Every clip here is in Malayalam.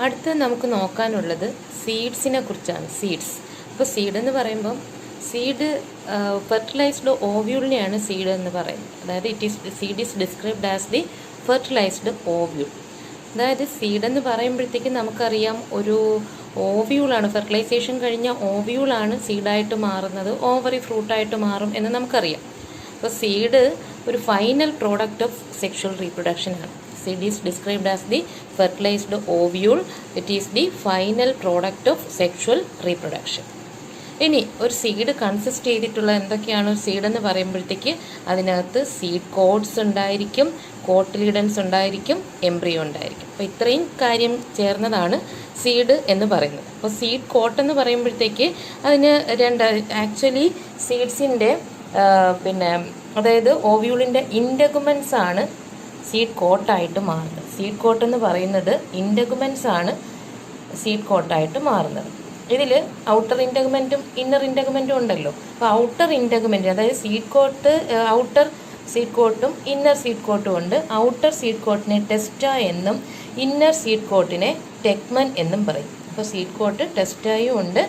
അടുത്ത് നമുക്ക് നോക്കാനുള്ളത് സീഡ്സിനെ കുറിച്ചാണ്. സീഡ്സ്. ഇപ്പോൾ സീഡ് എന്ന് പറയുമ്പം സീഡ് ഫെർട്ടിലൈസ്ഡ് ഓവ്യൂളിനെയാണ് സീഡ് എന്ന് പറയുന്നത്. അതായത് seed is described as the fertilised ovule. അതായത് സീഡ് എന്ന് പറയുമ്പോഴത്തേക്കും നമുക്കറിയാം ഒരു ഓവ്യൂളാണ്, ഫെർട്ടിലൈസേഷൻ കഴിഞ്ഞ ഓവ്യൂളാണ് സീഡായിട്ട് മാറുന്നത്, ഓവറി ഫ്രൂട്ടായിട്ട് മാറും എന്ന് നമുക്കറിയാം. അപ്പോൾ സീഡ് ഒരു final product of sexual reproduction ആണ്. Seed is described as the fertilized ovule. It is the final product of sexual reproduction. ഇനി ഒരു സീഡ് കൺസിസ്റ്റ് ചെയ്തിട്ടുള്ള എന്തൊക്കെയാണ് ഒരു സീഡ് എന്ന് പറയുമ്പോഴത്തേക്ക് അതിനകത്ത് സീഡ് കോഡ്സ് ഉണ്ടായിരിക്കും, കോട്ടിലിഡൻസ് ഉണ്ടായിരിക്കും, എംബ്രിയോ ഉണ്ടായിരിക്കും. അപ്പോൾ ഇത്രയും കാര്യം ചേർന്നതാണ് സീഡ് എന്ന് പറയുന്നത്. അപ്പോൾ സീഡ് കോട്ട് എന്ന് പറയുമ്പോഴത്തേക്ക് അതിന് ആക്ച്വലി സീഡ്സിൻ്റെ അതായത് ഓവ്യൂളിൻ്റെ ഇൻഡഗുമെൻസ് ആണ് സീഡ് കോട്ടായിട്ട് മാറുന്നത്. സീഡ് കോട്ട് എന്ന് പറയുന്നത് ഇൻഡഗുമെൻസ് ആണ് സീഡ് കോട്ടായിട്ട് മാറുന്നത്. ഇതിൽ ഔട്ടർ ഇൻഡഗുമെൻറ്റും ഇന്നർ ഇൻഡഗുമെൻറ്റും ഉണ്ടല്ലോ. അപ്പോൾ ഔട്ടർ ഇൻഡഗുമെൻറ്റ് അതായത് ഔട്ടർ സീഡ് കോട്ടും ഇന്നർ സീഡ് കോട്ടും ഉണ്ട്. ഔട്ടർ സീഡ് കോട്ടിനെ ടെസ്റ്റ എന്നും ഇന്നർ സീഡ് കോട്ടിനെ ടെക്മൻ എന്നും പറയും. അപ്പോൾ സീഡ് കോട്ട് ടെസ്റ്റായും ഉണ്ട്,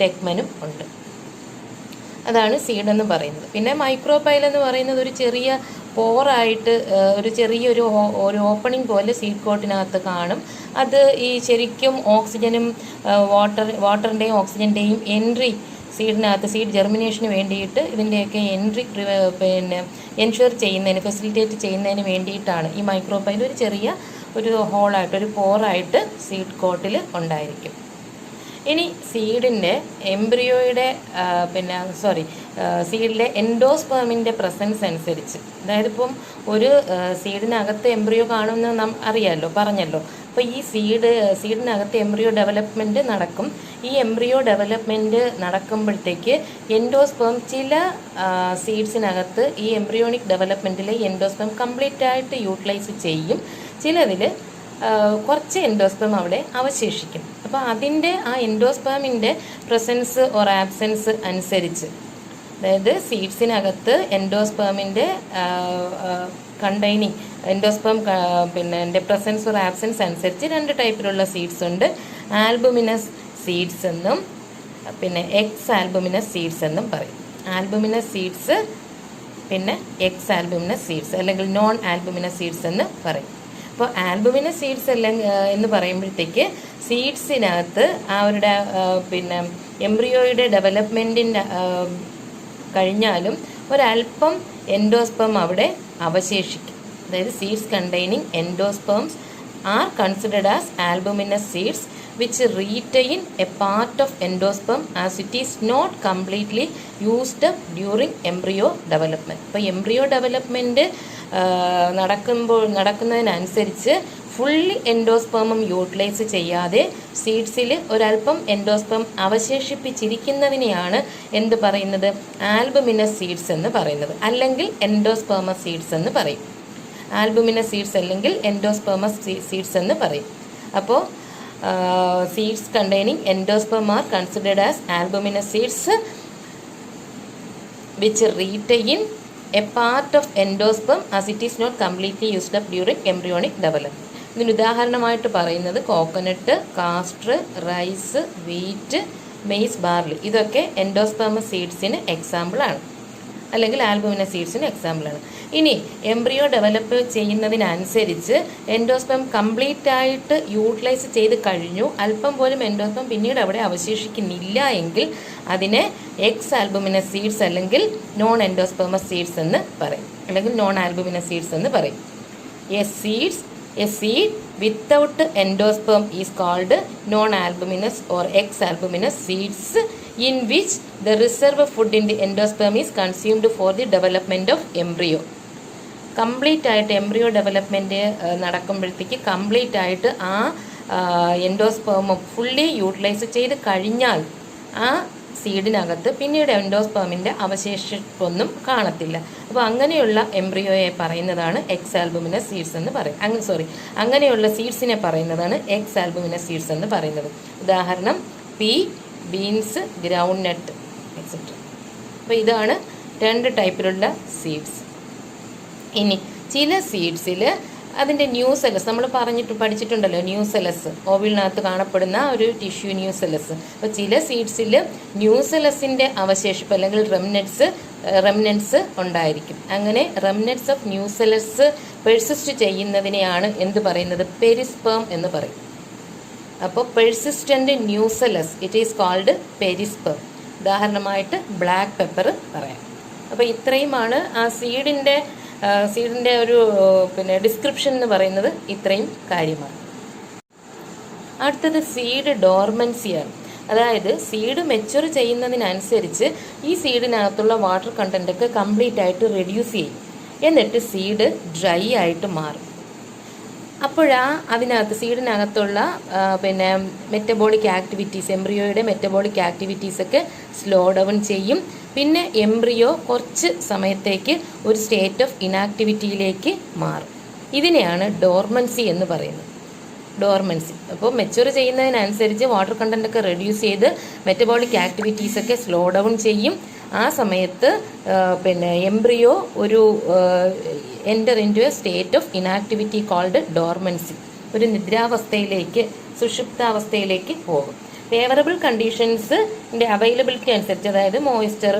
ടെക്മനും ഉണ്ട്. അതാണ് സീഡ് എന്ന് പറയുന്നത്. പിന്നെ മൈക്രോപൈൽ എന്ന് പറയുന്നത് ഒരു ചെറിയ പോറായിട്ട് ചെറിയൊരു ഓപ്പണിംഗ് പോലെ സീഡ് കോട്ടിനകത്ത് കാണും. അത് ഈ ശരിക്കും ഓക്സിജനും വാട്ടറിൻ്റെയും ഓക്സിജൻ്റെയും എൻട്രി സീഡിനകത്ത് സീഡ് ജെർമിനേഷന് വേണ്ടിയിട്ട് ഇതിൻ്റെയൊക്കെ എൻട്രി എൻഷുർ ചെയ്യുന്നതിന് ഫെസിലിറ്റേറ്റ് ചെയ്യുന്നതിന് വേണ്ടിയിട്ടാണ് ഈ മൈക്രോപൈൽ ഒരു ചെറിയ ഹോളായിട്ട് ഒരു പോറായിട്ട് സീഡ് കോട്ടിൽ ഉണ്ടായിരിക്കും. ഇനി സീഡിൻ്റെ എംബ്രിയോയുടെ സീഡിലെ എൻഡോസ്പേമിൻ്റെ പ്രസൻസ് അനുസരിച്ച്, അതായത് ഇപ്പം ഒരു സീഡിനകത്ത് എംബ്രിയോ കാണുമെന്ന് പറഞ്ഞല്ലോ. അപ്പോൾ ഈ സീഡിനകത്ത് എംബ്രിയോ ഡെവലപ്മെൻറ്റ് നടക്കും. ഈ എംബ്രിയോ ഡെവലപ്മെൻറ്റ് നടക്കുമ്പോഴത്തേക്ക് എൻഡോസ്പേം ചില സീഡ്സിനകത്ത് ഈ എംബ്രിയോണിക് ഡെവലപ്മെൻറ്റിലെ എൻഡോസ്പേം കംപ്ലീറ്റ് ആയിട്ട് യൂട്ടിലൈസ് ചെയ്യും. ചിലതിൽ കുറച്ച് എൻഡോസ്പേം അവിടെ അവശേഷിക്കും. അപ്പോൾ അതിൻ്റെ ആ എൻഡോസ്പേമിൻ്റെ പ്രസൻസ് ഓർ ആബ്സെൻസ് അനുസരിച്ച്, അതായത് സീഡ്സിനകത്ത് എൻഡോസ്പേമിൻ്റെ containing endosperm presence or absence അനുസരിച്ച് രണ്ട് ടൈപ്പിലുള്ള സീഡ്സ് ഉണ്ട്. ആൽബുമിനസ് സീഡ്സ് എന്നും പിന്നെ എക്സ് ആൽബുമിനസ് സീഡ്സ് എന്നും പറയും. ആൽബുമിനസ് സീഡ്സ് പിന്നെ എക്സ് ആൽബുമിനസ് സീഡ്സ് അല്ലെങ്കിൽ നോൺ ആൽബുമിനസ് സീഡ്സ് എന്ന് പറയും. അപ്പോൾ ആൽബുമിനസ് സീഡ്സ് എന്ന് പറയുമ്പോഴത്തേക്ക് സീഡ്സിനകത്ത് അവരുടെ എംബ്രിയോയുടെ ഡെവലപ്മെൻറ്റിൻ്റെ കഴിഞ്ഞാലും ഒരല്പം എൻഡോസ്പേം അവിടെ അവശേഷിക്കും. അതായത് seeds containing endosperms are considered as albuminous seeds which retain a part of endosperm as it is not completely used up during embryo development. അപ്പോൾ എംബ്രിയോ ഡെവലപ്മെൻറ്റ് നടക്കുന്നതിനനുസരിച്ച് ഫുള്ളി എൻഡോസ്പേമും യൂട്ടിലൈസ് ചെയ്യാതെ സീഡ്സിൽ ഒരല്പം എൻഡോസ്പേം അവശേഷിപ്പിച്ചിരിക്കുന്നതിനെയാണ് എന്ത് പറയുന്നത്, ആൽബുമിനസ് സീഡ്സ് എന്ന് പറയുന്നത്, അല്ലെങ്കിൽ എൻഡോസ്പേമസ് സീഡ്സ് എന്ന് പറയും. ആൽബുമിനസ് സീഡ്സ് അല്ലെങ്കിൽ എൻഡോസ്പേമസ് സീഡ്സ് എന്ന് പറയും. അപ്പോൾ seeds containing endosperm are considered as albuminous seeds which retain a part of endosperm as it is not completely used up during embryonic development. ഇതിന് ഉദാഹരണമായിട്ട് പറയുന്നത് coconut, castor, rice, wheat, maize, barley ഇതൊക്കെ എൻഡോസ്പേമസ് സീഡ്സിന് എക്സാമ്പിളാണ്, അല്ലെങ്കിൽ ആൽബുമിനസ് സീഡ്സിന് എക്സാമ്പിളാണ്. ഇനി എംബ്രിയോ ഡെവലപ്പ് ചെയ്യുന്നതിനനുസരിച്ച് എൻഡോസ്പേം കംപ്ലീറ്റ് ആയിട്ട് യൂട്ടിലൈസ് ചെയ്ത് കഴിഞ്ഞു, അല്പം പോലും എൻഡോസ്പേം പിന്നീട് അവിടെ അവശേഷിക്കുന്നില്ല എങ്കിൽ അതിനെ എക്സ് ആൽബുമിനസ് സീഡ്സ് അല്ലെങ്കിൽ നോൺ എൻഡോസ്പേമസ് സീഡ്സ് എന്ന് പറയും, അല്ലെങ്കിൽ നോൺ ആൽബുമിനസ് സീഡ്സ് എന്ന് പറയും. A seed without endosperm is called non-albuminous or ex-albuminous seeds in which the reserve food in the endosperm is consumed for the development of embryo. Complete ആയിട്ട് എംബ്രിയോ ഡെവലപ്മെൻറ്റ് നടക്കുമ്പോഴത്തേക്ക് കംപ്ലീറ്റ് ആയിട്ട് ആ എൻഡോസ്പേം ഫുള്ളി യൂട്ടിലൈസ് ചെയ്ത് കഴിഞ്ഞാൽ ആ സീഡിനകത്ത് പിന്നീട് എൻഡോസ്പേമിൻ്റെ അവശേഷിപ്പൊന്നും കാണത്തില്ല. അപ്പോൾ അങ്ങനെയുള്ള എംബ്രിയോയെ പറയുന്നതാണ് എക്സ് ആൽബുമിനസ് സീഡ്സ് എന്ന് പറയും. അങ്ങനെയുള്ള സീഡ്സിനെ പറയുന്നതാണ് എക്സ് ആൽബുമിനസ് സീഡ്സ് എന്ന് പറയുന്നത്. ഉദാഹരണം പീ, ബീൻസ്, ഗ്രൗണ്ട് നട്ട് എക്സെട്ര. അപ്പോൾ ഇതാണ് രണ്ട് ടൈപ്പിലുള്ള സീഡ്സ്. ഇനി ചില സീഡ്സിൽ അതിൻ്റെ ന്യൂസെലസ് നമ്മൾ പഠിച്ചിട്ടുണ്ടല്ലോ, ന്യൂസെലസ് ഓവിലിനകത്ത് കാണപ്പെടുന്ന ഒരു ടിഷ്യൂ ന്യൂസെലസ്. അപ്പോൾ ചില സീഡ്സിൽ ന്യൂസെലസിൻ്റെ അവശേഷിപ്പ് അല്ലെങ്കിൽ റെമിനൻസ് ഉണ്ടായിരിക്കും. അങ്ങനെ റെമിനൻസ് ഓഫ് ന്യൂസെലസ് പെർസിസ്റ്റ് ചെയ്യുന്നതിനെയാണ് എന്ത് പറയുന്നത്? പെരിസ്പേം എന്ന് പറയും. അപ്പോൾ persistent nucellus it is called perisperm. ഉദാഹരണമായിട്ട് ബ്ലാക്ക് പെപ്പർ പറയാം. അപ്പോൾ ഇത്രയുമാണ് ആ സീഡിൻ്റെ ഒരു ഡിസ്ക്രിപ്ഷൻ എന്ന് പറയുന്നത്. ഇത്രയും കാര്യമാണ്. അടുത്തത് സീഡ് ഡോർമൻസിയാണ്. അതായത് സീഡ് മെച്യൂർ ചെയ്യുന്നതിനനുസരിച്ച് ഈ സീഡിനകത്തുള്ള വാട്ടർ കണ്ടൻറ്റൊക്കെ കംപ്ലീറ്റ് ആയിട്ട് റെഡ്യൂസ് ചെയ്യും. എന്നിട്ട് സീഡ് ഡ്രൈ ആയിട്ട് മാറും. അതിനകത്ത് സീഡിനകത്തുള്ള മെറ്റബോളിക് ആക്ടിവിറ്റീസ്, എംബ്രിയോയുടെ മെറ്റബോളിക് ആക്ടിവിറ്റീസൊക്കെ സ്ലോ ഡൗൺ ചെയ്യും. പിന്നെ എംബ്രിയോ കുറച്ച് സമയത്തേക്ക് ഒരു സ്റ്റേറ്റ് ഓഫ് ഇനാക്ടിവിറ്റിയിലേക്ക് മാറും. ഇതിനെയാണ് ഡോർമൻസി എന്ന് പറയുന്നത്. ഡോർമൻസി. അപ്പോൾ മെച്യൂർ ചെയ്യുന്നതിനനുസരിച്ച് വാട്ടർ കണ്ടൻറ്റൊക്കെ റെഡ്യൂസ് ചെയ്ത് മെറ്റബോളിക് ആക്ടിവിറ്റീസൊക്കെ സ്ലോ ഡൗൺ ചെയ്യും. ആ സമയത്ത് എംബ്രിയോ ഒരു enter into a state of inactivity called dormancy. ഒരു നിദ്രാവസ്ഥയിലേക്ക്, സുഷുപ്താവസ്ഥയിലേക്ക് പോകും. ഫേവറബിൾ കണ്ടീഷൻസിൻ്റെ അവൈലബിലിറ്റി അനുസരിച്ച്, അതായത് മോയ്സ്ചർ,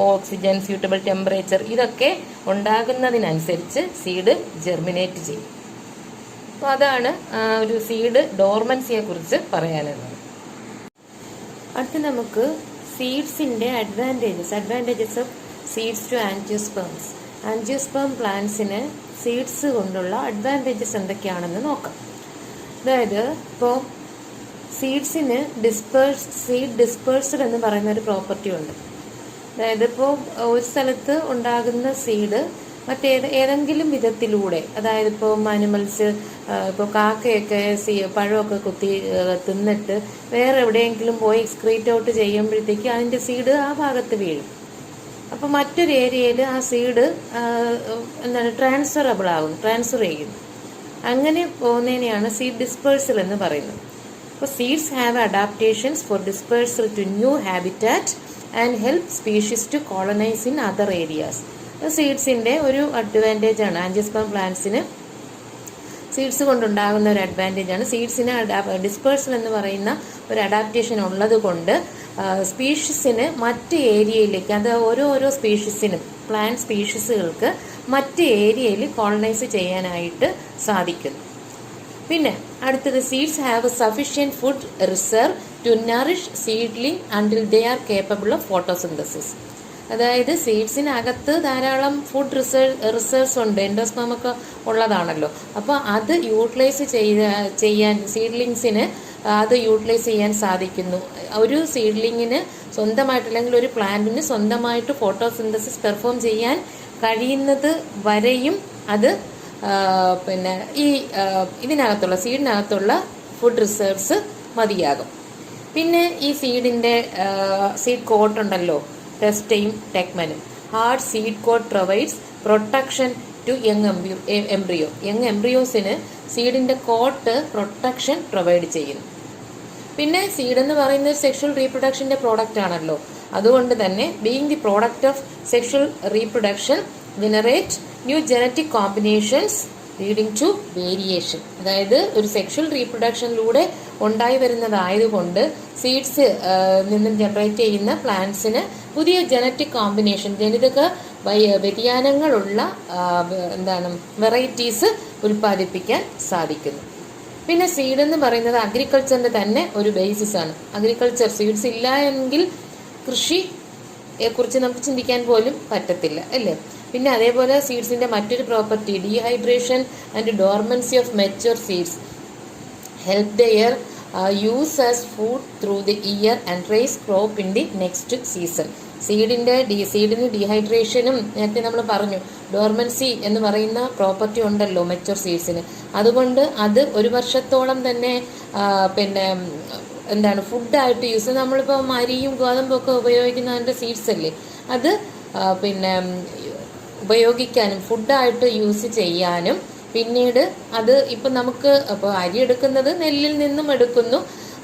ഓക്സിജൻ, സ്യൂട്ടബിൾ ടെമ്പറേച്ചർ, ഇതൊക്കെ ഉണ്ടാകുന്നതിനനുസരിച്ച് സീഡ് ജെർമിനേറ്റ് ചെയ്യും. അപ്പോൾ അതാണ് ഒരു സീഡ് ഡോർമൻസിയെ കുറിച്ച് പറയാനുള്ളത്. അടുത്ത് നമുക്ക് സീഡ്സിൻ്റെ advantages of seeds to angiosperms. Angiosperm പ്ലാന്റ്സിന് സീഡ്സ് കൊണ്ടുള്ള അഡ്വാൻറ്റേജസ് എന്തൊക്കെയാണെന്ന് നോക്കാം. അതായത് ഇപ്പോൾ സീഡ്സിന് സീഡ് ഡിസ്പേഴ്സ്ഡ് എന്ന് പറയുന്ന ഒരു പ്രോപ്പർട്ടി ഉണ്ട്. അതായത് ഇപ്പോൾ ഒരു സ്ഥലത്ത് ഉണ്ടാകുന്ന സീഡ് ഏതെങ്കിലും വിധത്തിലൂടെ, അതായത് ഇപ്പോൾ അനിമൽസ്, ഇപ്പോൾ കാക്കയൊക്കെ പഴമൊക്കെ കുത്തി തിന്നിട്ട് വേറെ എവിടെയെങ്കിലും പോയി എക്സ്ക്രീറ്റ് ഔട്ട് ചെയ്യുമ്പോഴത്തേക്ക് അതിൻ്റെ സീഡ് ആ ഭാഗത്ത് വീഴും. അപ്പോൾ മറ്റൊരു ഏരിയയിൽ ആ സീഡ് ട്രാൻസ്ഫർ ചെയ്യും. അങ്ങനെ പോകുന്നതിനെയാണ് സീഡ് ഡിസ്പേഴ്സൽ എന്ന് പറയുന്നത്. അപ്പോൾ seeds have adaptations for dispersal to new habitat and help species to colonise in other areas. സീഡ്സിൻ്റെ ഒരു അഡ്വാൻറ്റേജ് ആണ്. ആൻജിയോസ്പേം പ്ലാന്റ്സിന് സീഡ്സ് കൊണ്ടുണ്ടാകുന്ന ഒരു അഡ്വാൻറ്റേജ് ആണ്. സീഡ്സിന് ഡിസ്പേഴ്സൽ എന്ന് പറയുന്ന ഒരു അഡാപ്റ്റേഷൻ ഉള്ളത് കൊണ്ട് സ്പീഷീസിന് മറ്റ് ഏരിയയിലേക്ക്, അത് ഓരോ സ്പീഷീസിനും, പ്ലാന്റ് സ്പീഷീസുകൾക്ക് മറ്റ് ഏരിയയിൽ കോളനൈസ് ചെയ്യാനായിട്ട് സാധിക്കുന്നു. പിന്നെ അടുത്തത്, seeds have sufficient food reserve to nourish seedling until they are capable of photosynthesis. അതായത് സീഡ്സിനകത്ത് ധാരാളം ഫുഡ് റിസർവ്സ് ഉണ്ട്, എൻഡോസ്പേമൊക്കെ ഉള്ളതാണല്ലോ. അപ്പോൾ അത് യൂട്ടിലൈസ് ചെയ്യാൻ സീഡ്ലിങ്സിന് അത് യൂട്ടിലൈസ് ചെയ്യാൻ സാധിക്കുന്നു. ഒരു സീഡ്ലിങ്ങിന് സ്വന്തമായിട്ട്, അല്ലെങ്കിൽ ഒരു പ്ലാന്റിന് സ്വന്തമായിട്ട് ഫോട്ടോസിന്തസിസ് പെർഫോം ചെയ്യാൻ കഴിയുന്നത് വരെയും അത് ഇതിനകത്തുള്ള സീഡിനകത്തുള്ള ഫുഡ് റിസർവ്സ് മതിയാകും. പിന്നെ ഈ സീഡ് കോട്ട് ഉണ്ടല്ലോ, ടെസ്റ്റയും ടെക്മനും. Hard seed coat provides protection to embryo. എംബ്രിയോസിന് സീഡിന്റെ കോട്ട് പ്രൊട്ടക്ഷൻ പ്രൊവൈഡ് ചെയ്യുന്നു. പിന്നെ സീഡ് എന്ന് പറയുന്നത് സെക്ഷൽ റീപ്രൊഡക്ഷന്റെ പ്രോഡക്റ്റ് ആണല്ലോ. അതുകൊണ്ട് തന്നെ being the product of sexual reproduction generate new genetic combinations leading to variation. അതായത് ഒരു സെക്ഷൽ റീപ്രൊഡക്ഷനിലൂടെ ഉണ്ടായി വരുന്നതായതുകൊണ്ട് സീഡ്സ് നിന്നും ജനറേറ്റ് ചെയ്യുന്ന പ്ലാന്റ്സിന് പുതിയ ജനറ്റിക് കോമ്പിനേഷൻ, ജനിതക വ്യതിയാനങ്ങളുള്ള വെറൈറ്റീസ് ഉൽപ്പാദിപ്പിക്കാൻ സാധിക്കുന്നു. പിന്നെ സീഡ് എന്ന് പറയുന്നത് അഗ്രികൾച്ചറിന്റെ തന്നെ ഒരു ബേസിസ് ആണ്. അഗ്രികൾച്ചർ സീഡ്സ് ഇല്ല എങ്കിൽ കൃഷിയെക്കുറിച്ച് നമുക്ക് ചിന്തിക്കാൻ പോലും പറ്റത്തില്ല, അല്ലേ? പിന്നെ അതേപോലെ സീഡ്സിന്റെ മറ്റൊരു property, dehydration and dormancy of mature seeds help their use as food through the year and raise crop in the next season. സീഡിന് ഡീഹൈഡ്രേഷനും നേരത്തെ നമ്മൾ പറഞ്ഞു, ഡോർമൻസി എന്ന് പറയുന്ന പ്രോപ്പർട്ടി ഉണ്ടല്ലോ മെച്യൂർ സീഡ്സിന്. അതുകൊണ്ട് അത് ഒരു വർഷത്തോളം തന്നെ ഫുഡായിട്ട് യൂസ്, നമ്മളിപ്പോൾ അരിയും ഗോതമ്പും ഒക്കെ ഉപയോഗിക്കുന്ന അതിൻ്റെ സീഡ്സ് അല്ലേ, അത് ഉപയോഗിക്കാനും ഫുഡായിട്ട് യൂസ് ചെയ്യാനും, പിന്നീട് അത് ഇപ്പം നമുക്ക് അപ്പോൾ അരി എടുക്കുന്നത് നെല്ലിൽ നിന്നും എടുക്കുന്നു,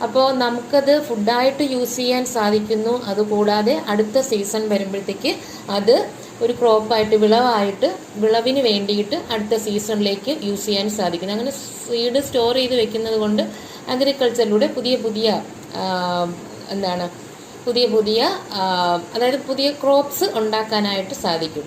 അപ്പോൾ നമുക്കത് ഫുഡായിട്ട് യൂസ് ചെയ്യാൻ സാധിക്കുന്നു. അതുകൂടാതെ അടുത്ത സീസൺ വരുമ്പോഴത്തേക്ക് അത് ഒരു ക്രോപ്പായിട്ട് വിളവിന് വേണ്ടിയിട്ട് അടുത്ത സീസണിലേക്ക് യൂസ് ചെയ്യാൻ സാധിക്കുന്നു. അങ്ങനെ സീഡ് സ്റ്റോർ ചെയ്ത് വെക്കുന്നത് കൊണ്ട് അഗ്രികൾച്ചറിലൂടെ പുതിയ അതായത് പുതിയ ക്രോപ്സ് ഉണ്ടാക്കാനായിട്ട് സാധിക്കും.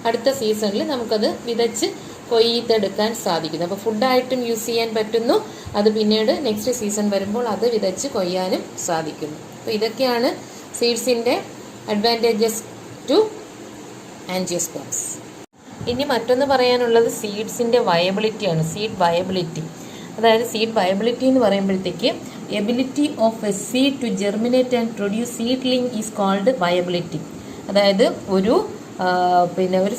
അടുത്ത സീസണിൽ നമുക്കത് വിതച്ച് കൊയ്തെടുക്കാൻ സാധിക്കുന്നു. അപ്പോൾ ഫുഡായിട്ടും യൂസ് ചെയ്യാൻ പറ്റുന്നു. അത് പിന്നീട് നെക്സ്റ്റ് സീസൺ വരുമ്പോൾ അത് വിതച്ച് കൊയ്യാനും സാധിക്കുന്നു. അപ്പോൾ ഇതൊക്കെയാണ് സീഡ്സിൻ്റെ അഡ്വാൻറ്റേജസ് ടു ആൻജിയോസ്പേംസ്. ഇനി മറ്റൊന്ന് പറയാനുള്ളത് സീഡ്സിൻ്റെ വയബിലിറ്റിയാണ്. സീഡ് വയബിലിറ്റി, അതായത് സീഡ് വയബിലിറ്റി എന്ന് പറയുമ്പോഴത്തേക്ക് ability of a seed to germinate and produce seedling is called viability. അതായത് ഒരു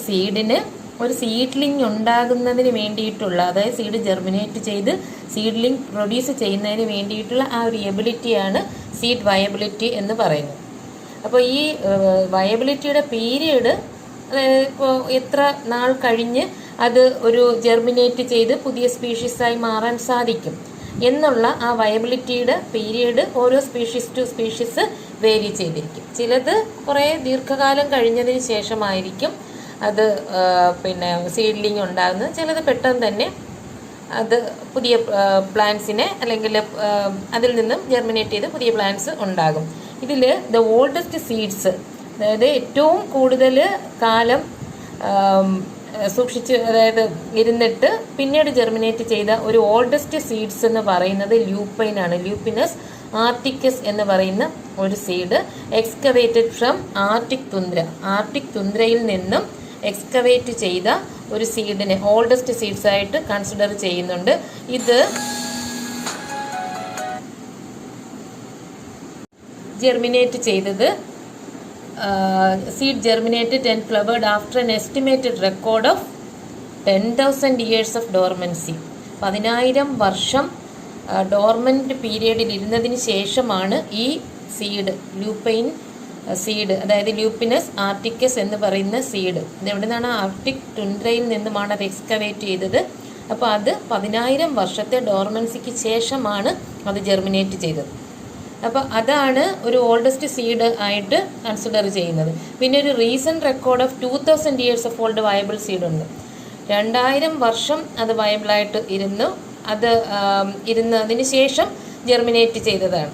സീഡിന് ഒരു സീഡ്ലിംഗ് ഉണ്ടാകുന്നതിന് വേണ്ടിയിട്ടുള്ള, അതായത് സീഡ് ജെർമിനേറ്റ് ചെയ്ത് സീഡ്ലിംഗ് പ്രൊഡ്യൂസ് ചെയ്യുന്നതിന് വേണ്ടിയിട്ടുള്ള ആ ഒരു എബിലിറ്റിയാണ് സീഡ് വയബിലിറ്റി എന്ന് പറയുന്നത്. അപ്പോൾ ഈ വയബിലിറ്റിയുടെ പീരീഡ്, അതായത് ഇപ്പോൾ എത്ര നാൾ കഴിഞ്ഞ് അത് ഒരു ജെർമിനേറ്റ് ചെയ്ത് പുതിയ സ്പീഷീസായി മാറാൻ സാധിക്കും എന്നുള്ള ആ വയബിലിറ്റിയുടെ പീരീഡ് ഓരോ സ്പീഷീസ് ടു സ്പീഷീസ് വേരി ചെയ്തിരിക്കും. ചിലത് കുറേ ദീർഘകാലം കഴിഞ്ഞതിന് ശേഷമായിരിക്കും അത് സീഡ്ലിംഗ് ഉണ്ടാകുന്നത്. ചിലത് പെട്ടെന്ന് തന്നെ അത് പുതിയ പ്ലാന്റ്സിനെ അല്ലെങ്കിൽ അതിൽ നിന്നും ജെർമിനേറ്റ് ചെയ്ത് പുതിയ പ്ലാന്റ്സ് ഉണ്ടാകും. ഇതിൽ ദ ഓൾഡസ്റ്റ് സീഡ്സ്, അതായത് ഏറ്റവും കൂടുതൽ കാലം സൂക്ഷിച്ച്, അതായത് ഇരുന്നിട്ട് പിന്നീട് ജെർമിനേറ്റ് ചെയ്ത ഒരു ഓൾഡസ്റ്റ് സീഡ്സ് എന്ന് പറയുന്നത് ലൂപ്പൈനാണ്. ലൂപ്പിനസ് ആർട്ടിക്കസ് എന്ന് പറയുന്ന ഒരു seed excavated from Arctic tundra. Arctic തുന്ദ്രയിൽ നിന്നും എക്സ്കവേറ്റ് ചെയ്ത ഒരു സീഡിനെ ഓൾഡസ്റ്റ് സീഡ്സ് ആയിട്ട് കൺസിഡർ ചെയ്യുന്നുണ്ട്. ഇത് ജെർമിനേറ്റ് ചെയ്തത് seed germinated and flowered after an estimated record of 10,000 years of dormancy. 10,000 വർഷം ഡോർമൻറ്റ് പീരിയഡിൽ ഇരുന്നതിന് ശേഷമാണ് ഈ സീഡ്, ലൂപ്പൈൻ സീഡ്, അതായത് ലൂപ്പിനസ് ആർട്ടിക്കസ് എന്ന് പറയുന്ന സീഡ്, ഇതെവിടെ നിന്നാണ്? ആർട്ടിക് ടുൻഡ്രയിൽ നിന്നുമാണ് അത് എക്സ്കവേറ്റ് ചെയ്തത്. അപ്പോൾ അത് 10,000 വർഷത്തെ ഡോർമൻസിക്ക് ശേഷമാണ് അത് ജെർമിനേറ്റ് ചെയ്തത്. അപ്പോൾ അതാണ് ഒരു ഓൾഡസ്റ്റ് സീഡ് ആയിട്ട് കൺസിഡർ ചെയ്യുന്നത്. പിന്നെ ഒരു recent record of 2,000 years of old viable seed ഉണ്ട്. 2000 വർഷം അത് വയബിളായിട്ട് ഇരുന്നതിന് ശേഷം ജെർമിനേറ്റ് ചെയ്തതാണ്.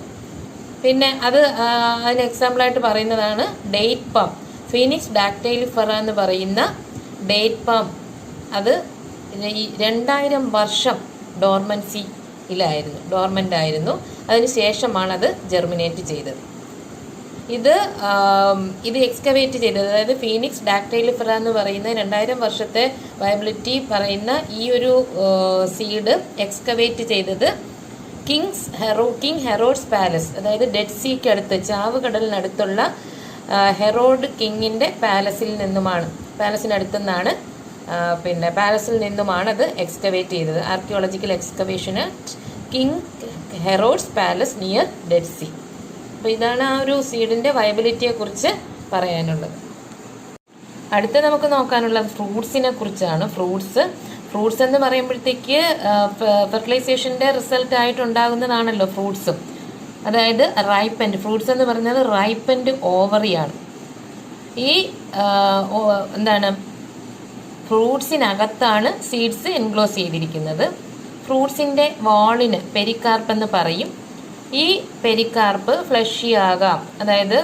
പിന്നെ അതിന് എക്സാമ്പിളായിട്ട് പറയുന്നതാണ് ഡേറ്റ് പാം. ഫീനിക്സ് ഡാക്ടൈലിഫെറ എന്ന് പറയുന്ന ഡേറ്റ് പാം, അത് 2000 വർഷം ഡോർമൻ്റ് ആയിരുന്നു. അതിനുശേഷമാണ് അത് ജെർമിനേറ്റ് ചെയ്തത്. ഇത് എക്സ്കവേറ്റ് ചെയ്തത്, അതായത് ഫീനിക്സ് ഡാക്ടൈലിഫെറ എന്ന് പറയുന്ന 2000 വർഷത്തെ വയബിലിറ്റി പറയുന്ന ഈ ഒരു സീഡ് എക്സ്കവേറ്റ് ചെയ്തത് കിങ് ഹെറോഡ്സ് പാലസ്, അതായത് ഡെഡ് സീക്ക് അടുത്ത്, ചാവുകടലിനടുത്തുള്ള ഹെറോഡ് കിങ്ങിൻ്റെ പാലസിൽ നിന്നുമാണ് അത് എക്സ്കവേറ്റ് ചെയ്തത്. Archaeological excavation King Herod's palace near Dead Sea. അപ്പോൾ ഇതാണ് ആ ഒരു സീഡിൻ്റെ വയബിലിറ്റിയെ കുറിച്ച് പറയാനുള്ളത്. അടുത്ത നമുക്ക് നോക്കാനുള്ളത് ഫ്രൂട്ട്സിനെ കുറിച്ചാണ്. ഫ്രൂട്ട്സ് എന്ന് പറയുമ്പോഴത്തേക്ക് ഫെർട്ടിലൈസേഷൻ്റെ റിസൾട്ട് ആയിട്ടുണ്ടാകുന്നതാണല്ലോ ഫ്രൂട്ട്സും. അതായത് റൈപ്പൻഡ് ഫ്രൂട്ട്സ് എന്ന് പറയുന്നത് റൈപ്പൻഡ് ഓവറിയാണ്. ഈ ഫ്രൂട്ട്സിനകത്താണ് സീഡ്സ് എൻക്ലോസ് ചെയ്തിരിക്കുന്നത്. ഫ്രൂട്ട്സിൻ്റെ വാളിന് പെരിക്കാർപ്പ് എന്ന് പറയും. ഈ പെരിക്കാർപ്പ് ഫ്ലഷി ആകാം, അതായത്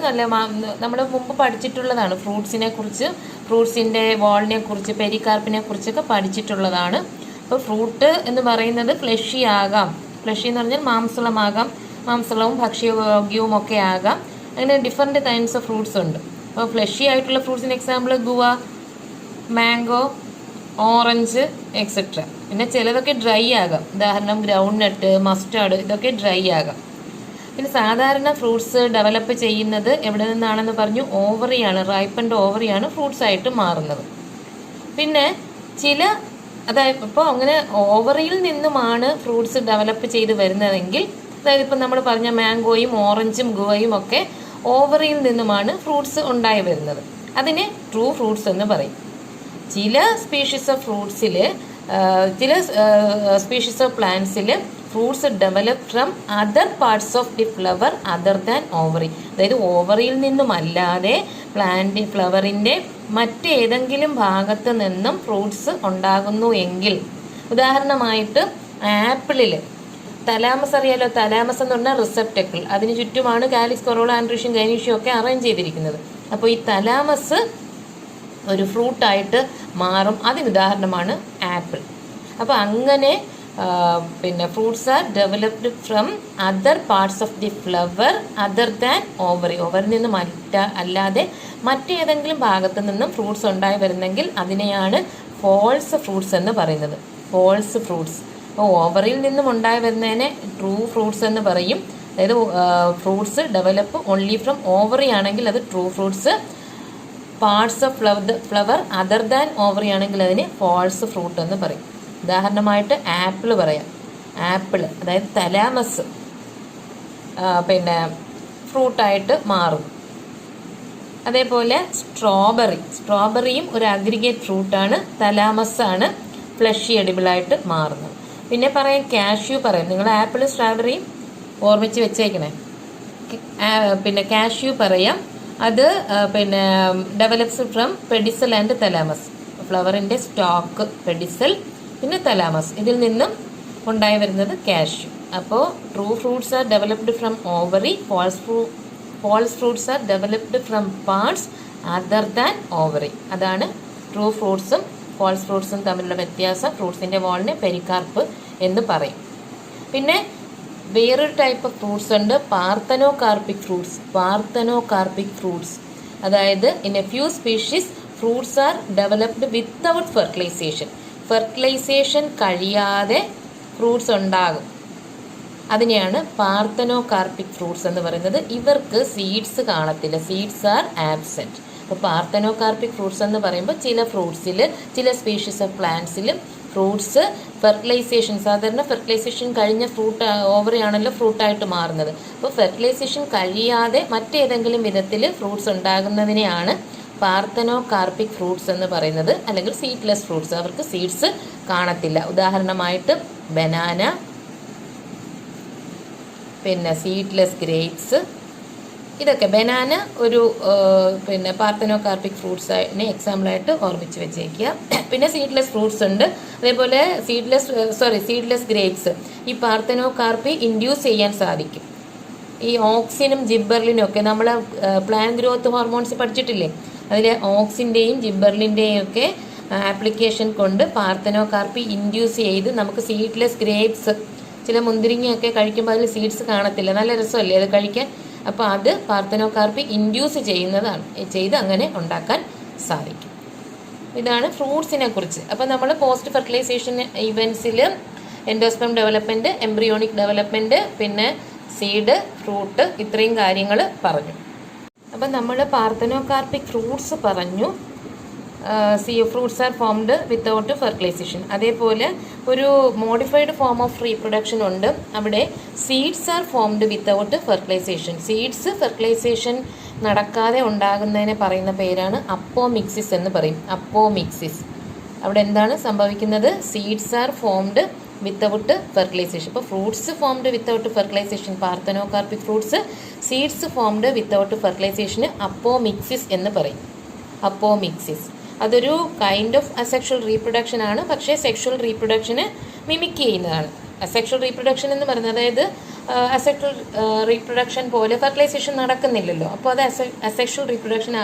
നമ്മൾ മുമ്പ് പഠിച്ചിട്ടുള്ളതാണ് ഫ്രൂട്ട്സിനെ കുറിച്ച്, ഫ്രൂട്ട്സിൻ്റെ വാളിനെ കുറിച്ച്, പെരിക്കാർപ്പിനെ കുറിച്ചൊക്കെ പഠിച്ചിട്ടുള്ളതാണ്. അപ്പോൾ ഫ്രൂട്ട് എന്ന് പറയുന്നത് ഫ്ലഷി ആകാം. ഫ്ലഷി എന്ന് പറഞ്ഞാൽ മാംസളവും ഭക്ഷ്യയോഗ്യവും ഒക്കെ ആകാം. അങ്ങനെ ഡിഫറെൻറ്റ് കൈൻഡ്സ് ഓഫ് ഫ്രൂട്ട്സ് ഉണ്ട്. അപ്പോൾ ഫ്ലഷി ആയിട്ടുള്ള ഫ്രൂട്ട്സിന് example guava, mango, orange etcetera. പിന്നെ ചിലതൊക്കെ ഡ്രൈ ആകാം, ഉദാഹരണം ഗ്രൗണ്ട് നട്ട്, മസ്റ്റാർഡ്, ഇതൊക്കെ ഡ്രൈ ആകാം. പിന്നെ സാധാരണ ഫ്രൂട്ട്സ് ഡെവലപ്പ് ചെയ്യുന്നത് എവിടെ നിന്നാണെന്ന് പറഞ്ഞു? ഓവറിയാണ്, റൈപ്പൻഡ് ഓവറിയാണ് ഫ്രൂട്ട്സ് ആയിട്ട് മാറുന്നത്. പിന്നെ അതായത് ഇപ്പോൾ അങ്ങനെ ഓവറിയിൽ നിന്നുമാണ് ഫ്രൂട്ട്സ് ഡെവലപ്പ് ചെയ്ത് വരുന്നതെങ്കിൽ, അതായത് ഇപ്പം നമ്മൾ പറഞ്ഞ മാംഗോയും ഓറഞ്ചും ഗുവയും ഒക്കെ ഓവറിയിൽ നിന്നുമാണ് ഫ്രൂട്ട്സ് ഉണ്ടായി വരുന്നത്. അതിനെ ട്രൂ ഫ്രൂട്ട്സ് എന്ന് പറയും. ചില സ്പീഷീസ് ഓഫ് ഫ്രൂട്ട്സിൽ, ചില സ്പീഷീസ് ഓഫ് പ്ലാന്റ്സിൽ fruits develop from other parts of the flower other than ovary. അതായത് ഓവറിയിൽ നിന്നുമല്ലാതെ ഫ്ലവറിൻ്റെ മറ്റേതെങ്കിലും ഭാഗത്ത് നിന്നും ഫ്രൂട്ട്സ് ഉണ്ടാകുന്നു എങ്കിൽ, ഉദാഹരണമായിട്ട് ആപ്പിളിൽ തലാമസ് അറിയാലോ, തലാമസ് എന്ന് പറഞ്ഞാൽ റിസെപ്റ്റക്കിൾ, അതിന് ചുറ്റുമാണ് കാലിക്സ്, കൊറോള, ആൻഡ്രീഷ്യം, ഗൈനീഷ്യം ഒക്കെ അറേഞ്ച് ചെയ്തിരിക്കുന്നത്. അപ്പോൾ ഈ തലാമസ് ഒരു ഫ്രൂട്ടായിട്ട് മാറും. അതിനുദാഹരണമാണ് ആപ്പിൾ. അപ്പോൾ അങ്ങനെ fruits are developed from other parts of the flower other than ovary. ഓവറിൽ നിന്നും അല്ലാതെ മറ്റേതെങ്കിലും ഭാഗത്ത് നിന്നും ഫ്രൂട്ട്സ് ഉണ്ടായി വരുന്നെങ്കിൽ അതിനെയാണ് ഫോൾസ് ഫ്രൂട്ട്സ് എന്ന് പറയുന്നത്. False fruits. അപ്പോൾ ഓവറിൽ നിന്നും ഉണ്ടായി വരുന്നതിനെ ട്രൂ ഫ്രൂട്ട്സ് എന്ന് പറയും. അതായത് fruits develop only from ovary ആണെങ്കിൽ അത് true fruits. Parts of flower other than ovary ആണെങ്കിൽ അതിന് ഫോൾസ് ഫ്രൂട്ട് എന്ന് പറയും. ഉദാഹരണമായിട്ട് ആപ്പിൾ പറയാം. ആപ്പിൾ അതായത് തലാമസ് ഫ്രൂട്ടായിട്ട് മാറും. അതേപോലെ സ്ട്രോബെറിയും ഒരു അഗ്രിഗേറ്റ് ഫ്രൂട്ടാണ്. തലാമസാണ് ഫ്ലഷി എഡിബിളായിട്ട് മാറുന്നത്. പിന്നെ പറയാം കാഷ്യൂ പറയാം. നിങ്ങൾ ആപ്പിൾ സ്ട്രോബെറിയും ഓർമ്മിച്ച് വെച്ചേക്കണേ. കാഷ്യൂ പറയാം. അത് develops from pedicel and thalamus. ഫ്ലവറിൻ്റെ സ്റ്റോക്ക് പെഡിസൽ, പിന്നെ തലാമസ്, ഇതിൽ നിന്നും ഉണ്ടായി വരുന്നത് കാഷ്യൂ. അപ്പോൾ true fruits are developed from ovary, false fruits are developed from parts other than ovary. അതാണ് ട്രൂ ഫ്രൂട്ട്സും ഫോൾസ് ഫ്രൂട്ട്സും തമ്മിലുള്ള വ്യത്യാസം. ഫ്രൂട്ട്സിൻ്റെ വാളിനെ പെരിക്കാർപ്പ് എന്ന് പറയും. പിന്നെ വേറൊരു ടൈപ്പ് ഓഫ് ഫ്രൂട്ട്സ് ഉണ്ട്, പാർത്തനോകാർപ്പിക് ഫ്രൂട്ട്സ്. അതായത് in a few species fruits are developed without fertilisation കഴിയാതെ ഫ്രൂട്ട്സ് ഉണ്ടാകും. അതിനെയാണ് പാർത്തനോകാർപ്പിക് ഫ്രൂട്ട്സ് എന്ന് പറയുന്നത്. ഇവർക്ക് സീഡ്സ് കാണത്തില്ല, സീഡ്സ് ആർ ആബ്സെൻറ്റ്. അപ്പോൾ പാർത്തനോകാർപ്പിക് ഫ്രൂട്ട്സ് എന്ന് പറയുമ്പോൾ ചില ഫ്രൂട്ട്സിൽ, ചില സ്പീഷീസ് ഓഫ് പ്ലാന്റ്സിലും ഫ്രൂട്ട്സ് ഫെർട്ടിലൈസേഷൻ, സാധാരണ ഫെർട്ടിലൈസേഷൻ കഴിഞ്ഞ ഫ്രൂട്ട് ഓവറിയാണല്ലോ ഫ്രൂട്ടായിട്ട് മാറുന്നത്. അപ്പോൾ ഫെർട്ടിലൈസേഷൻ കഴിയാതെ മറ്റേതെങ്കിലും വിധത്തിൽ ഫ്രൂട്ട്സ് ഉണ്ടാകുന്നതിനെയാണ് പാർത്തനോകാർപ്പിക് ഫ്രൂട്ട്സ് എന്ന് പറയുന്നത്. അല്ലെങ്കിൽ സീഡ്ലെസ് ഫ്രൂട്ട്സ്, അവർക്ക് സീഡ്സ് കാണത്തില്ല. ഉദാഹരണമായിട്ട് ബനാന, സീഡ്ലെസ് ഗ്രേപ്സ്, ഇതൊക്കെ. ബനാന ഒരു പാർത്തനോകാർപ്പിക് ഫ്രൂട്ട്സിനെ എക്സാമ്പിളായിട്ട് ഓർമ്മിച്ച് വെച്ചേക്കുക. പിന്നെ സീഡ്ലെസ് ഫ്രൂട്ട്സ് ഉണ്ട്. അതേപോലെ സീഡ്ലെസ് ഗ്രേപ്സ് ഈ പാർത്തനോകാർപ്പി ഇൻഡ്യൂസ് ചെയ്യാൻ സാധിക്കും. ഈ ഓക്സിനും ജിബ്ബർലിനും ഒക്കെ നമ്മൾ പ്ലാന്റ് ഗ്രോത്ത് ഹോർമോൺസ് പഠിച്ചിട്ടില്ലേ, അതിൽ ഓക്സിൻ്റെയും ജിബ്ബർലിൻ്റെയും ഒക്കെ ആപ്ലിക്കേഷൻ കൊണ്ട് പാർത്തനോകാർപ്പി ഇൻഡ്യൂസ് ചെയ്ത് നമുക്ക് സീഡ്ലെസ് ഗ്രേപ്സ്, ചില മുന്തിരിങ്ങയൊക്കെ കഴിക്കുമ്പോൾ അതിൽ സീഡ്സ് കാണത്തില്ല, നല്ല രസമല്ലേ അത് കഴിക്കാൻ. അപ്പോൾ അത് പാർത്തനോകാർപ്പി ഇൻഡ്യൂസ് ചെയ്ത് അങ്ങനെ ഉണ്ടാക്കാൻ സാധിക്കും. ഇതാണ് ഫ്രൂട്ട്സിനെ കുറിച്ച്. അപ്പോൾ നമ്മൾ പോസ്റ്റ് ഫെർട്ടിലൈസേഷൻ ഇവൻസിൽ എൻഡോസ്പെർം ഡെവലപ്മെൻറ്റ്, എംബ്രിയോണിക് ഡെവലപ്മെൻറ്റ്, പിന്നെ സീഡ്, ഫ്രൂട്ട്, ഇത്രയും കാര്യങ്ങൾ പറഞ്ഞു. അപ്പം നമ്മൾ പാർത്തനോകാർപ്പിക് ഫ്രൂട്ട്സ് പറഞ്ഞു. Fruits are formed without fertilisation. അതേപോലെ ഒരു മോഡിഫൈഡ് ഫോം ഓഫ് റീപ്രൊഡക്ഷൻ ഉണ്ട്, അവിടെ seeds are formed without fertilisation. Seeds fertilisation നടക്കാതെ ഉണ്ടാകുന്നതിനെ പറയുന്ന പേരാണ് അപ്പോമിക്സിസ് എന്ന് പറയും. അപ്പോമിക്സിസ്. അവിടെ എന്താണ് സംഭവിക്കുന്നത്? Seeds are formed without fertilisation. ഇപ്പോൾ fruits formed without fertilisation parthenocarpic fruits, seeds formed without ഫെർട്ടിലൈസേഷന് അപ്പോമിക്സിസ് എന്ന് പറയും. അപ്പോമിക്സിസ് അതൊരു കൈൻഡ് ഓഫ് അസെക്ഷൽ റീപ്രൊഡക്ഷൻ ആണ്, പക്ഷേ സെക്ഷൽ റീപ്രൊഡക്ഷന് മിമിക് ചെയ്യുന്നതാണ്. അസെക്ഷൽ റീപ്രൊഡക്ഷൻ എന്ന് പറയുന്നത്, അതായത് അസെക്ഷൽ റീപ്രൊഡക്ഷൻ പോലെ ഫെർട്ടിലൈസേഷൻ നടക്കുന്നില്ലല്ലോ, അപ്പോൾ അത് അസെക്ഷൽ റീപ്രൊഡക്ഷൻ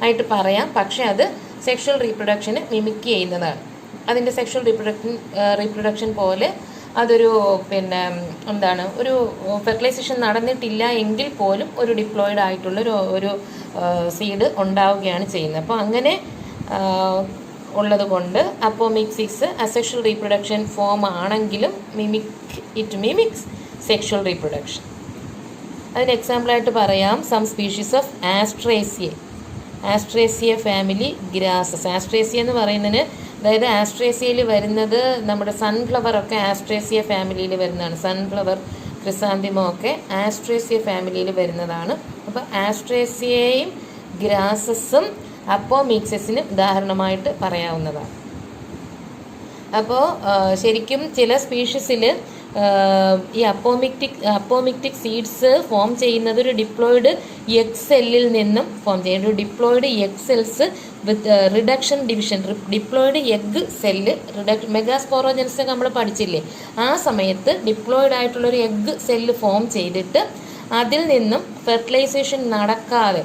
ആയിട്ട് പറയാം, പക്ഷേ അത് സെക്ഷൽ റീപ്രൊഡക്ഷന് മിമിക് ചെയ്യുന്നതാണ്. അതിൻ്റെ സെക്ഷൽ റീപ്രൊഡക്ഷൻ പോലെ അതൊരു ഒരു ഫെർട്ടിലൈസേഷൻ നടന്നിട്ടില്ല എങ്കിൽ പോലും ഒരു ഡിപ്ലോയിഡ് ആയിട്ടുള്ള ഒരു സീഡ് ഉണ്ടാവുകയാണ് ചെയ്യുന്നത്. അപ്പോൾ അങ്ങനെ ഉള്ളത് കൊണ്ട് അപ്പോമിക്സിസ് അസെക്ഷൽ റീപ്രൊഡക്ഷൻ ഫോം ആണെങ്കിലും മിമിക്സ് സെക്ഷൽ റീപ്രൊഡക്ഷൻ. അതിന് എക്സാമ്പിളായിട്ട് പറയാം some species of Asteraceae family grasses. Asteraceae എന്ന് പറയുന്നതിന്, അതായത് ആസ്ട്രേസിയയിൽ വരുന്നത് നമ്മുടെ സൺഫ്ലവറൊക്കെ ആസ്ട്രേസിയ ഫാമിലിയിൽ വരുന്നതാണ്. സൺഫ്ലവർ, ക്രിസാന്തിമം ഒക്കെ ആസ്ട്രേസിയ ഫാമിലിയിൽ വരുന്നതാണ്. അപ്പോൾ ആസ്ട്രേസിയയും ഗ്രാസസും അപ്പോമിക്സിസിന് ഉദാഹരണമായിട്ട് പറയാവുന്നതാണ്. അപ്പോൾ ശരിക്കും ചില സ്പീഷീസിൽ ഈ അപ്പോമിക്റ്റിക് സീഡ്സ് ഫോം ചെയ്യുന്നത് ഒരു ഡിപ്ലോയിഡ് എഗ് സെല്ലിൽ നിന്നും ഫോം ചെയ്യുന്ന ഒരു diploid egg cells with reduction division. Diploid egg cell megasporogenesis നമ്മൾ പഠിച്ചില്ലേ, ആ സമയത്ത് ഡിപ്ലോയിഡ് ആയിട്ടുള്ളൊരു എഗ് സെല്ല് ഫോം ചെയ്തിട്ട് അതിൽ നിന്നും ഫെർട്ടിലൈസേഷൻ നടക്കാതെ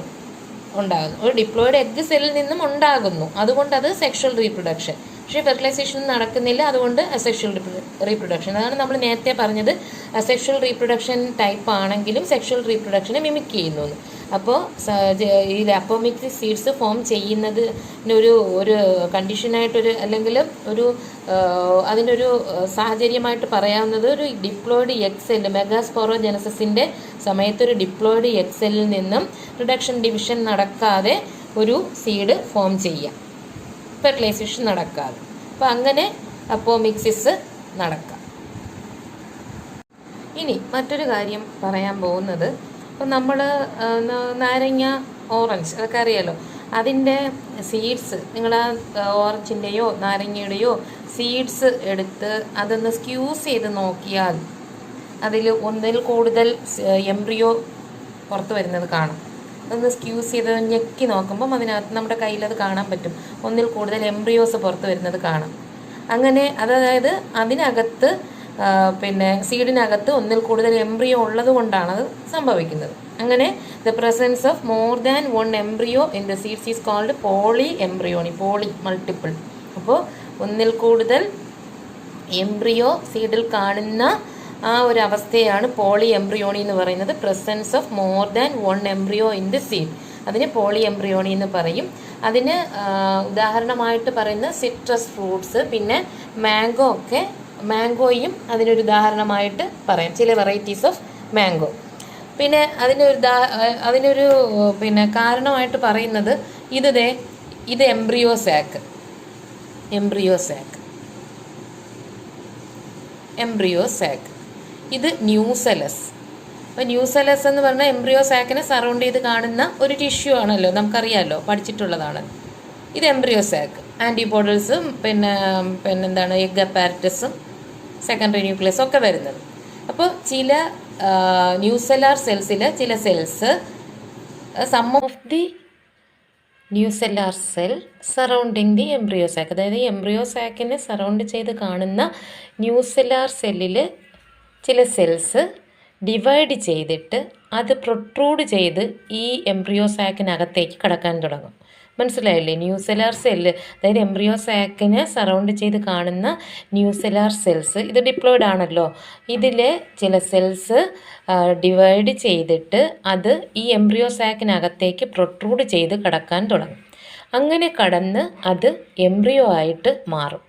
ഉണ്ടാകുന്നു. ഒരു ഡിപ്ലോയിഡ് എഗ് സെല്ലിൽ നിന്നും ഉണ്ടാകുന്നു, അതുകൊണ്ട് അത് സെക്ഷൽ റീപ്രൊഡക്ഷൻ. പക്ഷേ ഫെർട്ടിലൈസേഷൻ നടക്കുന്നില്ല, അതുകൊണ്ട് അസെക്ഷൽ റീപ്രൊഡക്ഷൻ. അതാണ് നമ്മൾ നേരത്തെ പറഞ്ഞത്, അസെക്ഷൽ റീപ്രൊഡക്ഷൻ ടൈപ്പ് ആണെങ്കിലും സെക്ഷൽ റീപ്രൊഡക്ഷനെ മിമിക് ചെയ്യുന്നു. അപ്പോൾ ഈ അപ്പോമിക്റ്റിക് സീഡ്സ് ഫോം ചെയ്യുന്നതിനൊരു കണ്ടീഷനായിട്ടൊരു അല്ലെങ്കിൽ അതിനൊരു സാഹചര്യമായിട്ട് പറയാവുന്നത് ഒരു ഡിപ്ലോയിഡ് എഗ് സെല്ല് മെഗാസ്പോറോജനസിൻ്റെ സമയത്ത് ഒരു ഡിപ്ലോയിഡ് എഗ് സെല്ലിൽ നിന്നും റിഡക്ഷൻ ഡിവിഷൻ നടക്കാതെ ഒരു സീഡ് ഫോം ചെയ്യാം, ഫെർട്ടിലൈസേഷൻ നടക്കാതെ. അപ്പോൾ അങ്ങനെ അപ്പോമിക്സിസ് നടക്കാം. ഇനി മറ്റൊരു കാര്യം പറയാൻ പോകുന്നത്, ഇപ്പം നമ്മൾ നാരങ്ങ, ഓറഞ്ച് അതൊക്കെ അറിയാലോ, അതിൻ്റെ സീഡ്സ് നിങ്ങൾ ഓറഞ്ചിൻ്റെയോ നാരങ്ങയുടെയോ സീഡ്സ് എടുത്ത് അതൊന്ന് സ്ക്യൂസ് ചെയ്ത് നോക്കിയാൽ അതിൽ ഒന്നിൽ കൂടുതൽ എംബ്രിയോ പുറത്ത് വരുന്നത് കാണാം. അതൊന്ന് സ്ക്യൂസ് ചെയ്ത് ഞെക്കി നോക്കുമ്പം അതിനകത്ത് നമ്മുടെ കയ്യിലത് കാണാൻ പറ്റും, ഒന്നിൽ കൂടുതൽ എംബ്രിയോസ് പുറത്ത് വരുന്നത് കാണാം. അങ്ങനെ അതായത് അതിനകത്ത് സീഡിനകത്ത് ഒന്നിൽ കൂടുതൽ എംബ്രിയോ ഉള്ളത് കൊണ്ടാണ് അത് സംഭവിക്കുന്നത്. അങ്ങനെ the presence of more than one embryo in the seeds is called polyembryony. Poly multiple. അപ്പോൾ ഒന്നിൽ കൂടുതൽ എംബ്രിയോ സീഡിൽ കാണുന്ന ആ ഒരു അവസ്ഥയാണ് പോളി എംബ്രിയോണി എന്ന് പറയുന്നത്. Presence of more than one embryo in the seed, അതിന് പോളി എംബ്രിയോണി എന്ന് പറയും. അതിന് ഉദാഹരണമായിട്ട് പറയുന്ന സിട്രസ് ഫ്രൂട്ട്സ്, പിന്നെ മാംഗോയും അതിനൊരു ഉദാഹരണമായിട്ട് പറയാം, ചില വെറൈറ്റീസ് ഓഫ് മാംഗോ. പിന്നെ അതിനൊരു കാരണമായിട്ട് പറയുന്നത് ഇത് എംബ്രിയോ സാക്ക്. ഇത് ന്യൂസെലസ്. അപ്പോൾ ന്യൂസെലസ് എന്ന് പറഞ്ഞാൽ എംബ്രിയോ സാക്കിനെ സറൗണ്ട് ചെയ്ത് കാണുന്ന ഒരു ടിഷ്യൂ ആണല്ലോ, നമുക്കറിയാമല്ലോ, പഠിച്ചിട്ടുള്ളതാണ്. ഇത് എംബ്രിയോ സാക്ക്. ആൻറ്റിബോഡിൽസും പിന്നെന്താണ് എഗ് അപ്പാരറ്റസും സെക്കൻഡറി ന്യൂക്ലിയസും ഒക്കെ വരുന്നത്. അപ്പോൾ ചില ന്യൂസെല്ലാർ സെൽസിൽ ചില cells some of the nucellar cell surrounding the embryo sac, അതായത് എംബ്രിയോ സാക്കിനെ സറൗണ്ട് ചെയ്ത് കാണുന്ന ന്യൂസെല്ലാർ സെല്ലിൽ ചില സെൽസ് ഡിവൈഡ് ചെയ്തിട്ട് അത് പ്രൊട്രൂഡ് ചെയ്ത് ഈ എംബ്രിയോ സാക്കിനകത്തേക്ക് കടക്കാൻ തുടങ്ങും. മനസ്സിലായില്ലേ? ന്യൂസെല്ലാർ സെല്ല്, അതായത് എംബ്രിയോ സാക്കിനെ സറൗണ്ട് ചെയ്ത് കാണുന്ന ന്യൂസെല്ലാർ സെൽസ്, ഇത് ഡിപ്ലോയിഡ് ആണല്ലോ, ഇതിലെ ചില സെൽസ് ഡിവൈഡ് ചെയ്തിട്ട് അത് ഈ എംബ്രിയോ സാക്കിനകത്തേക്ക് പ്രൊട്രൂഡ് ചെയ്ത് കടക്കാൻ തുടങ്ങും. അങ്ങനെ കടന്ന് അത് എംബ്രിയോ ആയിട്ട് മാറും.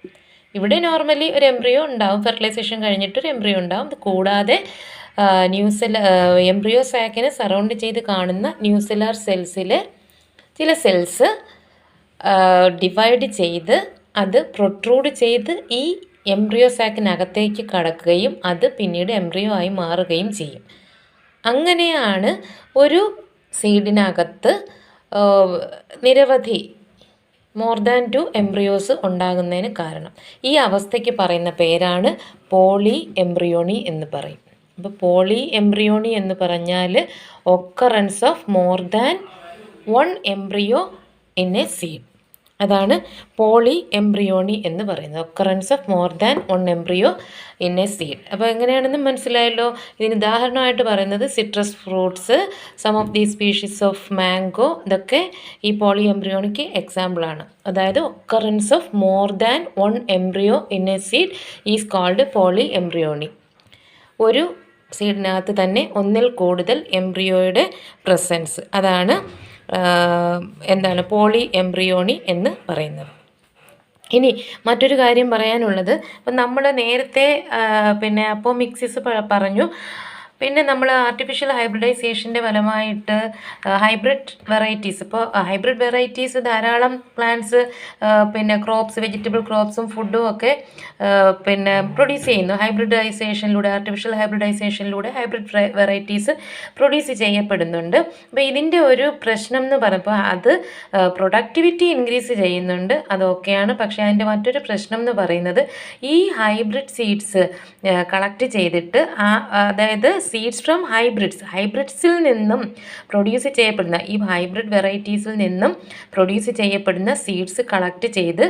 ഇവിടെ നോർമലി ഒരു എംബ്രിയോ ഉണ്ടാവും, ഫെർട്ടിലൈസേഷൻ കഴിഞ്ഞിട്ടൊരു എംബ്രിയോ ഉണ്ടാവും. അത് കൂടാതെ എംബ്രിയോ സാക്കിനെ സറൗണ്ട് ചെയ്ത് കാണുന്ന ന്യൂസെല്ലാർ സെൽസിലെ ചില സെൽസ് ഡിവൈഡ് ചെയ്ത് അത് പ്രൊട്രൂഡ് ചെയ്ത് ഈ എംബ്രിയോ സാക്കിനകത്തേക്ക് കടക്കുകയും അത് പിന്നീട് എംബ്രിയോ ആയി മാറുകയും ചെയ്യും. അങ്ങനെയാണ് ഒരു സീഡിനകത്ത് നിരവധി മോർ ദാൻ 2 എംബ്രിയോസ് ഉണ്ടാകുന്നതിന് കാരണം. ഈ അവസ്ഥയ്ക്ക് പറയുന്ന പേരാണ് പോളി എംബ്രിയോണി എന്ന് പറയും. അപ്പോൾ പോളി എംബ്രിയോണി എന്ന് പറഞ്ഞാൽ occurrence of more than 1 embryo in a seed. അതാണ് പോളി എംബ്രിയോണി എന്ന് പറയുന്നത്, occurrence of more than 1 embryo in a seed. അപ്പോൾ എങ്ങനെയാണെന്ന് മനസ്സിലായല്ലോ. ഇതിന് ഉദാഹരണമായിട്ട് പറയുന്നത് citrus fruits, some of the species of mango, ഇതൊക്കെ ഈ പോളി എംബ്രിയോണിക്ക് എക്സാമ്പിളാണ്. അതായത് occurrence of more than 1 embryo in a seed is called polyembryony. ഒരു സീഡിനകത്ത് തന്നെ ഒന്നിൽ കൂടുതൽ എംബ്രിയോയുടെ പ്രസൻസ്, അതാണ് പോളി എംബ്രിയോണി എന്ന് പറയുന്നത്. ഇനി മറ്റൊരു കാര്യം പറയാനുള്ളത്, ഇപ്പം നമ്മൾ നേരത്തെ അപ്പോമിക്സിസ് പറഞ്ഞു, പിന്നെ നമ്മൾ ആർട്ടിഫിഷ്യൽ ഹൈബ്രിഡൈസേഷൻ്റെ ഫലമായിട്ട് ഹൈബ്രിഡ് വെറൈറ്റീസ്, ഇപ്പോൾ ഹൈബ്രിഡ് വെറൈറ്റീസ് ധാരാളം പ്ലാന്റ്സ് പിന്നെ ക്രോപ്സ്, വെജിറ്റബിൾ ക്രോപ്സും ഫുഡും ഒക്കെ പിന്നെ പ്രൊഡ്യൂസ് ചെയ്യുന്നു ഹൈബ്രിഡൈസേഷനിലൂടെ, ആർട്ടിഫിഷ്യൽ ഹൈബ്രിഡൈസേഷനിലൂടെ ഹൈബ്രിഡ് വെറൈറ്റീസ് പ്രൊഡ്യൂസ് ചെയ്യപ്പെടുന്നുണ്ട്. അപ്പോൾ ഇതിൻ്റെ ഒരു പ്രശ്നം എന്ന് പറയുമ്പോൾ അത് പ്രൊഡക്ടിവിറ്റി ഇൻക്രീസ് ചെയ്യുന്നുണ്ട്, അതൊക്കെയാണ്. പക്ഷേ അതിൻ്റെ മറ്റൊരു പ്രശ്നം എന്ന് പറയുന്നത് ഈ ഹൈബ്രിഡ് സീഡ്സ് കളക്ട് ചെയ്തിട്ട് അതായത് സീഡ്സ് ഫ്രം ഹൈബ്രിഡ്സിൽ നിന്നും പ്രൊഡ്യൂസ് ചെയ്യപ്പെടുന്ന, ഈ ഹൈബ്രിഡ് വെറൈറ്റീസിൽ നിന്നും പ്രൊഡ്യൂസ് ചെയ്യപ്പെടുന്ന സീഡ്സ് കളക്ട് ചെയ്ത്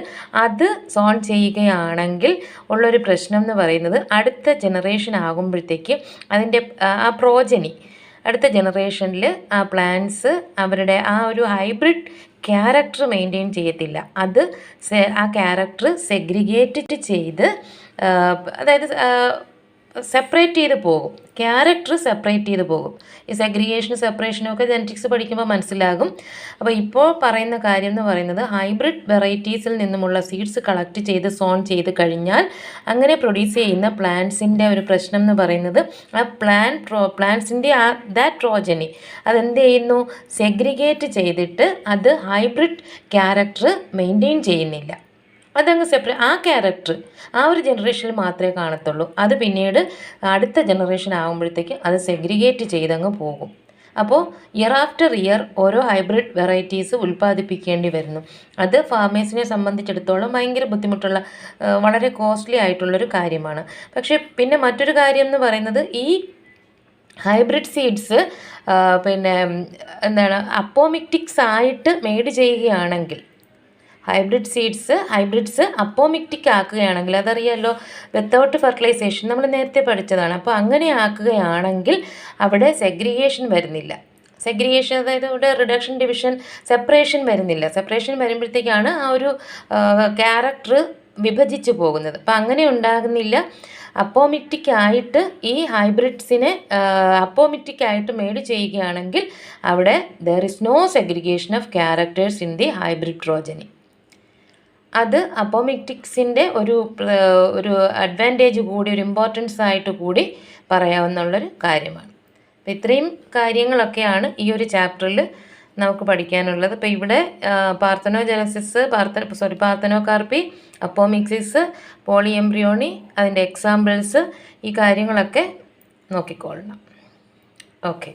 അത് സോൺ ചെയ്യുകയാണെങ്കിൽ ഉള്ളൊരു പ്രശ്നം എന്ന് പറയുന്നത് അടുത്ത ജനറേഷൻ ആകുമ്പോഴത്തേക്ക് അതിൻ്റെ ആ പ്രോജനി, അടുത്ത ജനറേഷനിൽ ആ പ്ലാന്റ്സ് അവരുടെ ആ ഒരു ഹൈബ്രിഡ് ക്യാരക്ടർ മെയിൻറ്റെയിൻ ചെയ്യത്തില്ല. അത് ആ ക്യാരക്ടർ സെഗ്രിഗേറ്റ് ചെയ്ത് അതായത് സെപ്പറേറ്റ് ചെയ്ത് പോകും, ക്യാരക്ടർ സെപ്പറേറ്റ് ചെയ്ത് പോകും. ഈ സെഗ്രിഗേഷനും സെപ്പറേഷനും ഒക്കെ ജെനറ്റിക്സ് പഠിക്കുമ്പോൾ മനസ്സിലാകും. അപ്പോൾ ഇപ്പോൾ പറയുന്ന കാര്യം എന്ന് പറയുന്നത് ഹൈബ്രിഡ് വെറൈറ്റീസിൽ നിന്നുമുള്ള സീഡ്സ് കളക്ട് ചെയ്ത് സോൺ ചെയ്ത് കഴിഞ്ഞാൽ അങ്ങനെ പ്രൊഡ്യൂസ് ചെയ്യുന്ന പ്ലാന്റ്സിൻ്റെ ഒരു പ്രശ്നം എന്ന് പറയുന്നത് ആ പ്ലാന്റ്സിൻ്റെ ദാറ്റ് പ്രോജനി അതെന്ത് ചെയ്യുന്നു, സെഗ്രിഗേറ്റ് ചെയ്തിട്ട് അത് ഹൈബ്രിഡ് ക്യാരക്ടർ മെയിൻറ്റെയിൻ ചെയ്യുന്നില്ല. അതങ്ങ് സെപ്പറേറ്റ്, ആ ക്യാരക്ടർ ആ ഒരു ജനറേഷനിൽ മാത്രമേ കാണത്തുള്ളൂ. അത് പിന്നീട് അടുത്ത ജനറേഷൻ ആകുമ്പോഴത്തേക്ക് അത് സെഗ്രിഗേറ്റ് ചെയ്തങ്ങ് പോകും. അപ്പോൾ ഇയർ ആഫ്റ്റർ ഇയർ ഓരോ ഹൈബ്രിഡ് വെറൈറ്റീസ് ഉൽപ്പാദിപ്പിക്കേണ്ടി വരുന്നു. അത് ഫാമേഴ്സിനെ സംബന്ധിച്ചിടത്തോളം ഭയങ്കര ബുദ്ധിമുട്ടുള്ള, വളരെ കോസ്റ്റ്ലി ആയിട്ടുള്ളൊരു കാര്യമാണ്. പക്ഷേ പിന്നെ മറ്റൊരു കാര്യം എന്ന് പറയുന്നത് ഈ ഹൈബ്രിഡ് സീഡ്സ് പിന്നെ എന്താണ് അപ്പോമിക്റ്റിക്സ് ആയിട്ട് മെയ്ഡ് ചെയ്യുകയാണെങ്കിൽ, ഹൈബ്രിഡ്സ് അപ്പോമിക്റ്റിക് ആക്കുകയാണെങ്കിൽ, അതറിയാമല്ലോ, വിത്തൗട്ട് ഫെർട്ടിലൈസേഷൻ നമ്മൾ നേരത്തെ പഠിച്ചതാണ്. അപ്പോൾ അങ്ങനെ ആക്കുകയാണെങ്കിൽ അവിടെ സെഗ്രിഗേഷൻ വരുന്നില്ല. സെഗ്രിഗേഷൻ അതായത് ഇവിടെ റിഡക്ഷൻ, ഡിവിഷൻ, സെപ്പറേഷൻ വരുന്നില്ല. സെപ്പറേഷൻ വരുമ്പോഴത്തേക്കാണ് ആ ഒരു ക്യാരക്ടർ വിഭജിച്ച് പോകുന്നത്. അപ്പം അങ്ങനെ ഉണ്ടാകുന്നില്ല. അപ്പോമിക്റ്റിക് ആയിട്ട് ഈ ഹൈബ്രിഡ്സിനെ അപ്പോമിക്റ്റിക് ആയിട്ട് മെയ്ഡ് ചെയ്യുകയാണെങ്കിൽ അവിടെ there is no segregation of characters in the hybrid progeny. അത് അപ്പോമിക്റ്റിക്സിൻ്റെ ഒരു അഡ്വാൻറ്റേജ് കൂടി, ഒരു ഇമ്പോർട്ടൻസ് ആയിട്ട് കൂടി പറയാവുന്നുള്ളൊരു കാര്യമാണ്. അപ്പോൾ ഇത്രയും കാര്യങ്ങളൊക്കെയാണ് ഈ ഒരു ചാപ്റ്ററിൽ നമുക്ക് പഠിക്കാനുള്ളത്. അപ്പോൾ ഇവിടെ പാർത്തനോജനസിസ്, പാർത്തനോകാർപ്പി, അപ്പോമിക്സിസ്, പോളിഎംബ്രിയോണി, അതിൻ്റെ എക്സാമ്പിൾസ്, ഈ കാര്യങ്ങളൊക്കെ നോക്കിക്കൊള്ളണം. ഓക്കെ.